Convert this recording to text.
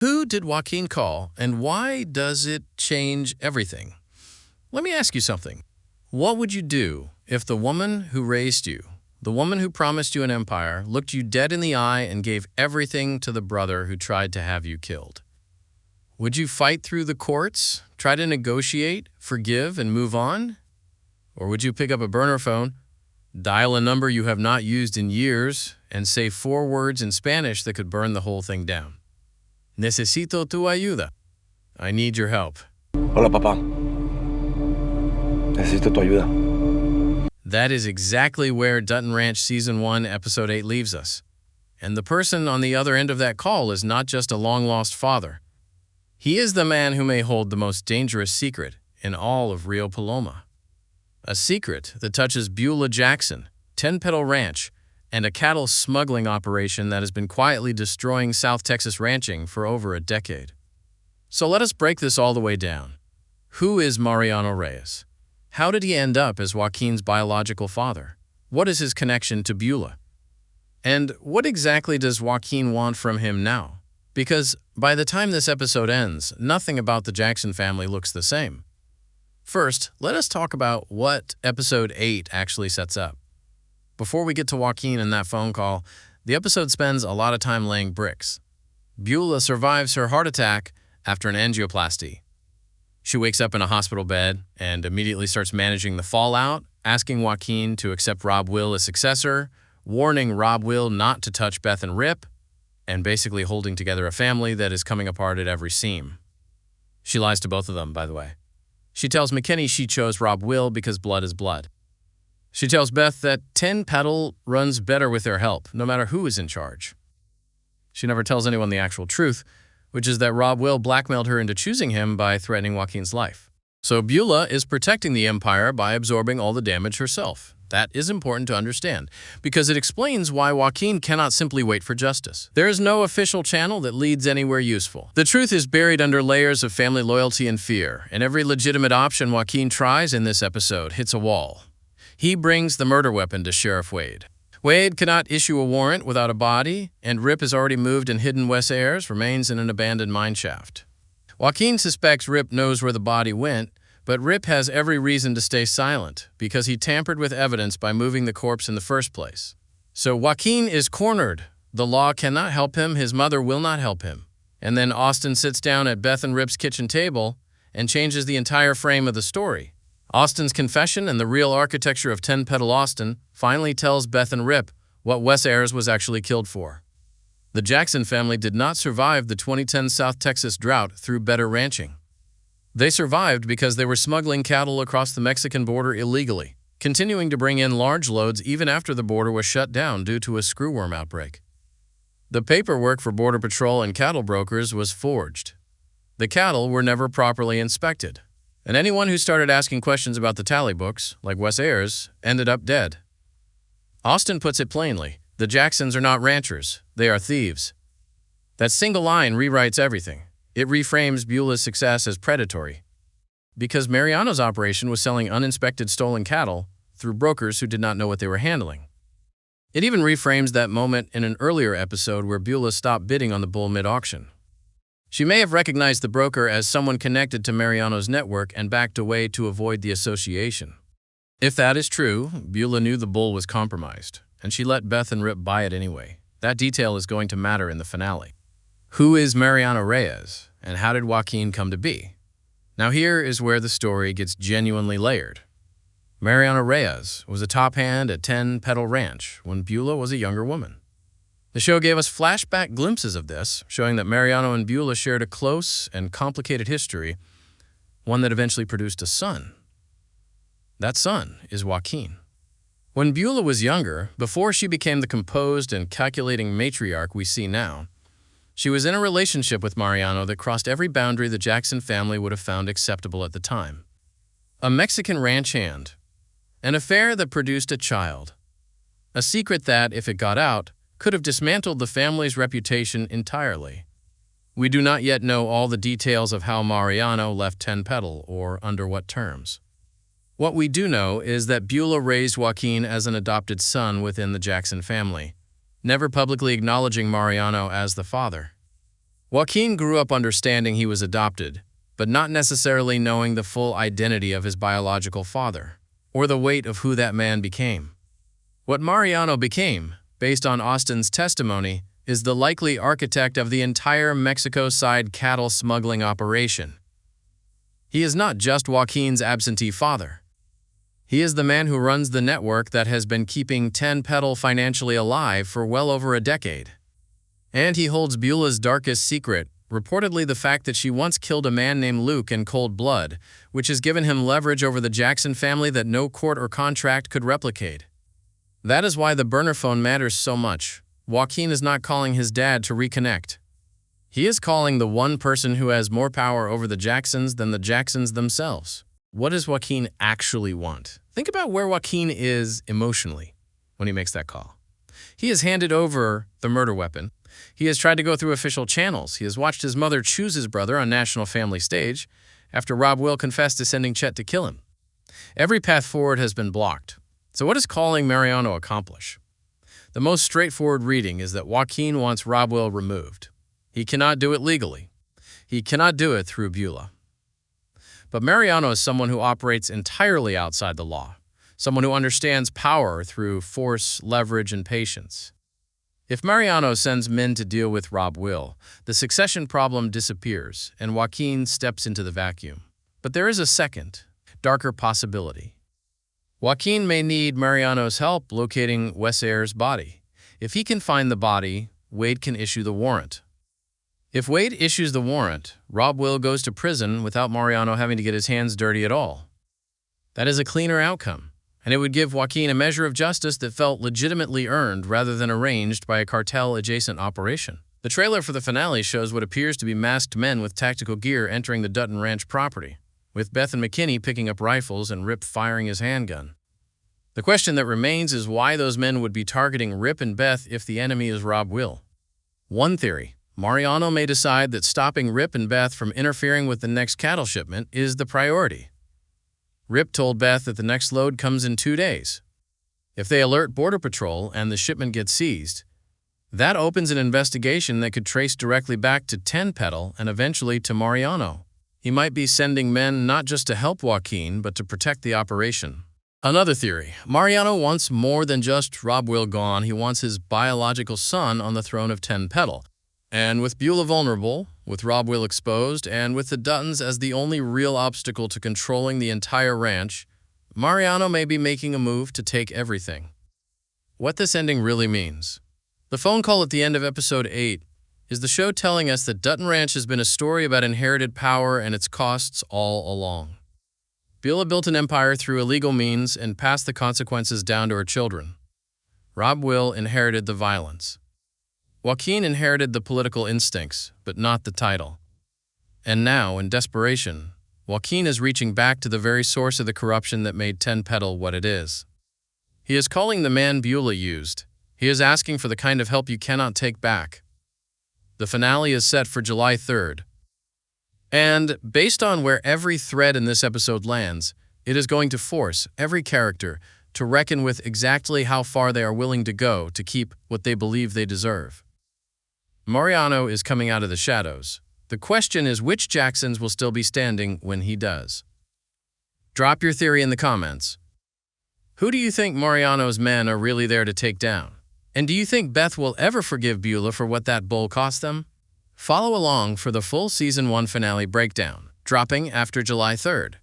Who did Joaquin call, and why does it change everything? Let me ask you something. What would you do if the woman who raised you, the woman who promised you an empire, looked you dead in the eye and gave everything to the brother who tried to have you killed? Would you fight through the courts, try to negotiate, forgive, and move on? Or would you pick up a burner phone, dial a number you have not used in years, and say 4 words in Spanish that could burn the whole thing down? Necesito tu ayuda. I need your help. Hola, papá. Necesito tu ayuda. That is exactly where Dutton Ranch Season 1, Episode 8 leaves us. And the person on the other end of that call is not just a long-lost father. He is the man who may hold the most dangerous secret in all of Rio Paloma. A secret that touches Beulah Jackson, 10 Petal Ranch, and a cattle smuggling operation that has been quietly destroying South Texas ranching for over a decade. So let us break this all the way down. Who is Mariano Reyes? How did he end up as Joaquin's biological father? What is his connection to Beulah? And what exactly does Joaquin want from him now? Because by the time this episode ends, nothing about the Jackson family looks the same. First, let us talk about what Episode 8 actually sets up. Before we get to Joaquin and that phone call, the episode spends a lot of time laying bricks. Beulah survives her heart attack after an angioplasty. She wakes up in a hospital bed and immediately starts managing the fallout, asking Joaquin to accept Rob Will as successor, warning Rob Will not to touch Beth and Rip, and basically holding together a family that is coming apart at every seam. She lies to both of them, by the way. She tells McKinney she chose Rob Will because blood is blood. She tells Beth that 10 Petal runs better with their help, no matter who is in charge. She never tells anyone the actual truth, which is that Rob Will blackmailed her into choosing him by threatening Joaquin's life. So Beulah is protecting the empire by absorbing all the damage herself. That is important to understand, because it explains why Joaquin cannot simply wait for justice. There is no official channel that leads anywhere useful. The truth is buried under layers of family loyalty and fear, and every legitimate option Joaquin tries in this episode hits a wall. He brings the murder weapon to Sheriff Wade. Wade cannot issue a warrant without a body, and Rip has already moved and hidden Wes Ayers remains in an abandoned mine shaft. Joaquin suspects Rip knows where the body went, but Rip has every reason to stay silent because he tampered with evidence by moving the corpse in the first place. So Joaquin is cornered. The law cannot help him, his mother will not help him. And then Austin sits down at Beth and Rip's kitchen table and changes the entire frame of the story. Austin's confession and the real architecture of 10 Petal Austin finally tells Beth and Rip what Wes Ayers was actually killed for. The Jackson family did not survive the 2010 South Texas drought through better ranching. They survived because they were smuggling cattle across the Mexican border illegally, continuing to bring in large loads even after the border was shut down due to a screwworm outbreak. The paperwork for Border Patrol and cattle brokers was forged. The cattle were never properly inspected. And anyone who started asking questions about the tally books, like Wes Ayers, ended up dead. Austin puts it plainly, the Jacksons are not ranchers, they are thieves. That single line rewrites everything. It reframes Beulah's success as predatory. Because Mariano's operation was selling uninspected stolen cattle through brokers who did not know what they were handling. It even reframes that moment in an earlier episode where Beulah stopped bidding on the bull mid-auction. She may have recognized the broker as someone connected to Mariano's network and backed away to avoid the association. If that is true, Beulah knew the bull was compromised, and she let Beth and Rip buy it anyway. That detail is going to matter in the finale. Who is Mariano Reyes, and how did Joaquin come to be? Now here is where the story gets genuinely layered. Mariano Reyes was a top hand at 10 Petal Ranch when Beulah was a younger woman. The show gave us flashback glimpses of this, showing that Mariano and Beulah shared a close and complicated history, one that eventually produced a son. That son is Joaquin. When Beulah was younger, before she became the composed and calculating matriarch we see now, she was in a relationship with Mariano that crossed every boundary the Jackson family would have found acceptable at the time. A Mexican ranch hand, an affair that produced a child, a secret that, if it got out, could have dismantled the family's reputation entirely. We do not yet know all the details of how Mariano left 10 Petal or under what terms. What we do know is that Beulah raised Joaquin as an adopted son within the Jackson family, never publicly acknowledging Mariano as the father. Joaquin grew up understanding he was adopted, but not necessarily knowing the full identity of his biological father, or the weight of who that man became. What Mariano became, based on Austin's testimony, is the likely architect of the entire Mexico side cattle smuggling operation. He is not just Joaquin's absentee father. He is the man who runs the network that has been keeping 10 Petal financially alive for well over a decade. And he holds Beulah's darkest secret, reportedly the fact that she once killed a man named Luke in cold blood, which has given him leverage over the Jackson family that no court or contract could replicate. That is why the burner phone matters so much. Joaquin is not calling his dad to reconnect. He is calling the one person who has more power over the Jacksons than the Jacksons themselves. What does Joaquin actually want? Think about where Joaquin is emotionally when he makes that call. He has handed over the murder weapon. He has tried to go through official channels. He has watched his mother choose his brother on national family stage after Rob Will confessed to sending Chet to kill him. Every path forward has been blocked. So what does calling Mariano accomplish? The most straightforward reading is that Joaquin wants Rob Will removed. He cannot do it legally. He cannot do it through Beulah. But Mariano is someone who operates entirely outside the law, someone who understands power through force, leverage, and patience. If Mariano sends men to deal with Rob Will, the succession problem disappears and Joaquin steps into the vacuum. But there is a second, darker possibility. Joaquin may need Mariano's help locating Wes-Ayer's body. If he can find the body, Wade can issue the warrant. If Wade issues the warrant, Rob Will goes to prison without Mariano having to get his hands dirty at all. That is a cleaner outcome, and it would give Joaquin a measure of justice that felt legitimately earned rather than arranged by a cartel-adjacent operation. The trailer for the finale shows what appears to be masked men with tactical gear entering the Dutton Ranch property, with Beth and McKinney picking up rifles and Rip firing his handgun. The question that remains is why those men would be targeting Rip and Beth if the enemy is Rob Will. One theory: Mariano may decide that stopping Rip and Beth from interfering with the next cattle shipment is the priority. Rip told Beth that the next load comes in 2 days. If they alert Border Patrol and the shipment gets seized, that opens an investigation that could trace directly back to 10 Petal and eventually to Mariano. He might be sending men not just to help Joaquin, but to protect the operation. Another theory: Mariano wants more than just Rob Will gone. He wants his biological son on the throne of 10 Petal. And with Beulah vulnerable, with Rob Will exposed, and with the Duttons as the only real obstacle to controlling the entire ranch, Mariano may be making a move to take everything. What this ending really means. The phone call at the end of episode 8 is the show telling us that Dutton Ranch has been a story about inherited power and its costs all along. Beulah built an empire through illegal means and passed the consequences down to her children. Rob Will inherited the violence. Joaquin inherited the political instincts, but not the title. And now, in desperation, Joaquin is reaching back to the very source of the corruption that made 10 Petal what it is. He is calling the man Beulah used. He is asking for the kind of help you cannot take back. The finale is set for July 3rd. And based on where every thread in this episode lands, it is going to force every character to reckon with exactly how far they are willing to go to keep what they believe they deserve. Mariano is coming out of the shadows. The question is which Jacksons will still be standing when he does. Drop your theory in the comments. Who do you think Mariano's men are really there to take down? And do you think Beth will ever forgive Beulah for what that bull cost them? Follow along for the full Season 1 finale breakdown, dropping after July 3rd.